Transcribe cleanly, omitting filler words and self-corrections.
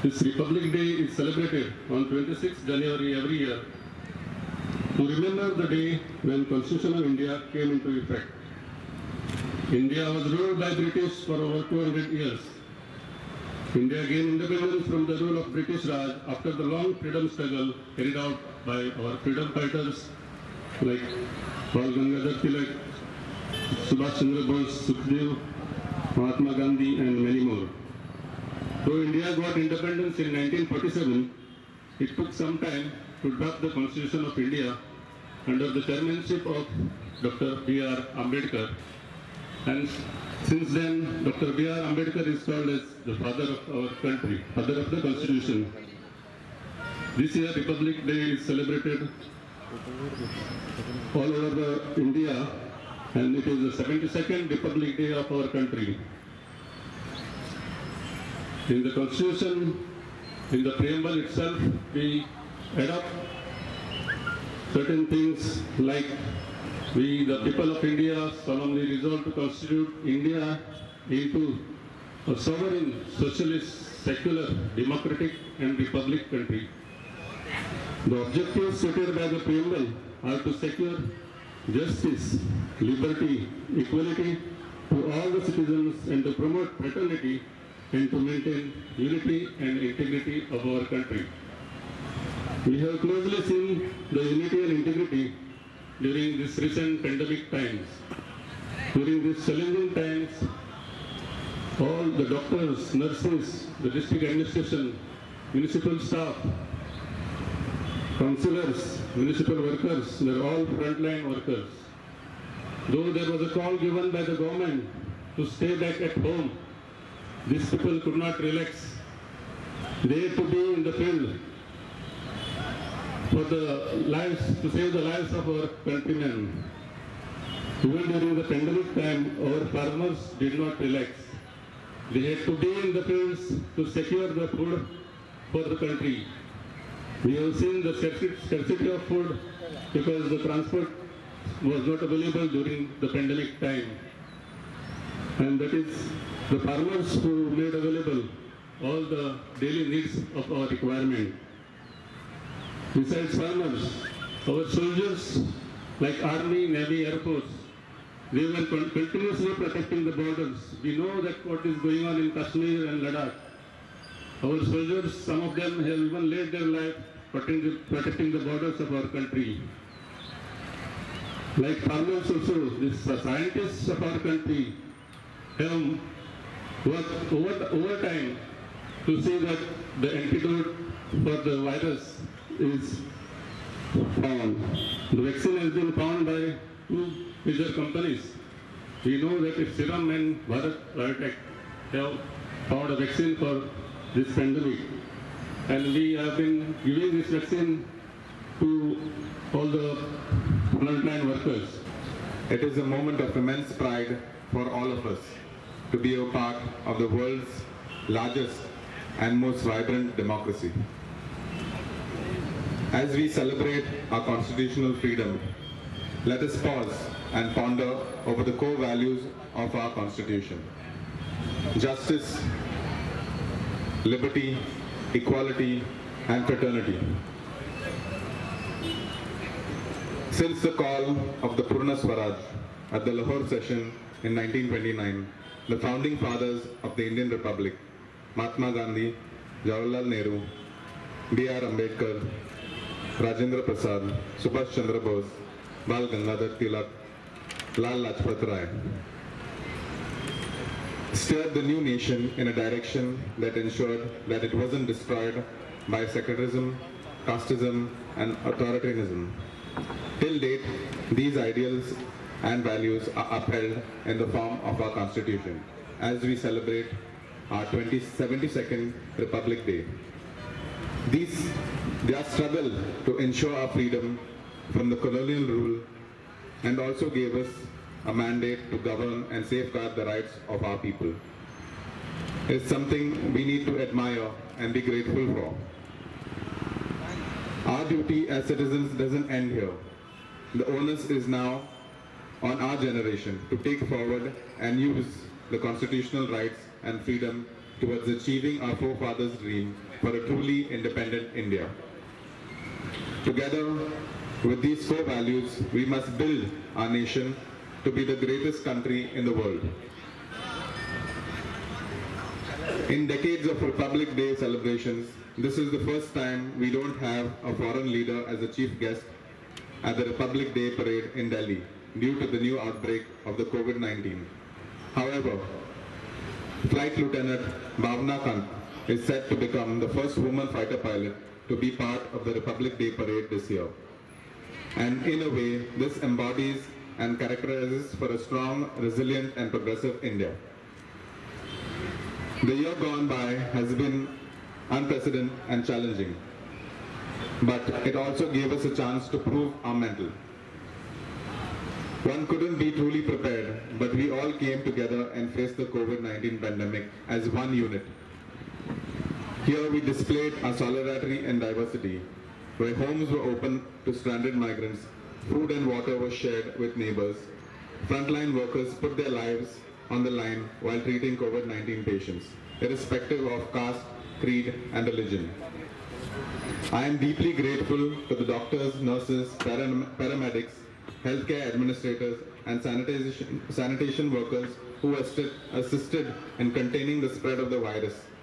This Republic Day is celebrated on 26th January every year to remember the day when Constitution of India came into effect. India was ruled by British for over 200 years. India gained independence from the rule of British Raj after the long freedom struggle carried out by our freedom fighters like Bal Gangadhar Tilak, Subhash Chandra Bose, Sukhdev, Mahatma Gandhi and many more. Though India got independence in 1947, it took some time to draft the Constitution of India under the chairmanship of Dr. B.R. Ambedkar. And since then, Dr. B.R. Ambedkar is called as the father of our country, father of the Constitution. This year, Republic Day is celebrated all over India, and it is the 72nd Republic Day of our country. In the Constitution, in the preamble itself, we adopt certain things like we, the people of India, solemnly resolve to constitute India into a sovereign, socialist, secular, democratic and republic country. The objectives stated by the preamble are to secure justice, liberty, equality to all the citizens and to promote fraternity and to maintain unity and integrity of our country. We have closely seen the unity and integrity during this recent pandemic times. During these challenging times, all the doctors, nurses, the district administration, municipal staff, councillors, municipal workers, they are all frontline workers. Though there was a call given by the government to stay back at home, these people could not relax. They had to be in the field for the lives, to save the lives of our countrymen. Even during the pandemic time, our farmers did not relax. They had to be in the fields to secure the food for the country. We have seen the scarcity of food because the transport was not available during the pandemic time. And that is the farmers who made available all the daily needs of our requirement. Besides farmers, our soldiers like Army, Navy, Air Force, they were continuously protecting the borders. We know that what is going on in Kashmir and Ladakh. Our soldiers, some of them have even laid their life protecting the borders of our country. Like farmers also, these scientists of our country have worked over time to see that the antidote for the virus is found. The vaccine has been found by two major companies. We know that if Serum and Bharat Biotech have found a vaccine for this pandemic, and we have been giving this vaccine to all the frontline workers. It is a moment of immense pride for all of us to be a part of the world's largest and most vibrant democracy. As we celebrate our constitutional freedom, let us pause and ponder over the core values of our Constitution: justice, liberty, equality, and fraternity. Since the call of the Purna Swaraj at the Lahore session in 1929, the founding fathers of the Indian Republic, Mahatma Gandhi, Jawaharlal Nehru, B.R. Ambedkar, Rajendra Prasad, Subhash Chandra Bose, Bal Gangadhar Tilak, Lal Lajpat Rai, steered the new nation in a direction that ensured that it wasn't destroyed by secularism, casteism, and authoritarianism. Till date, these ideals and values are upheld in the form of our Constitution as we celebrate our 72nd Republic Day. Their struggle to ensure our freedom from the colonial rule and also gave us a mandate to govern and safeguard the rights of our people. It's something we need to admire and be grateful for. Our duty as citizens doesn't end here. The onus is now on our generation to take forward and use the constitutional rights and freedom towards achieving our forefathers' dream for a truly independent India. Together with these core values, we must build our nation to be the greatest country in the world. In decades of Republic Day celebrations, this is the first time we don't have a foreign leader as a chief guest at the Republic Day parade in Delhi due to the new outbreak of the COVID-19. However, Flight Lieutenant Bhavna Kant is set to become the first woman fighter pilot to be part of the Republic Day parade this year. And in a way, this embodies and characterizes for a strong, resilient and progressive India. The year gone by has been unprecedented and challenging, but it also gave us a chance to prove our mettle. One couldn't be truly prepared, but we all came together and faced the COVID-19 pandemic as one unit. Here we displayed our solidarity and diversity, where homes were open to stranded migrants, food and water were shared with neighbors, frontline workers put their lives on the line while treating COVID-19 patients, irrespective of caste, creed, and religion. I am deeply grateful to the doctors, nurses, paramedics, healthcare administrators, and sanitation workers who assisted in containing the spread of the virus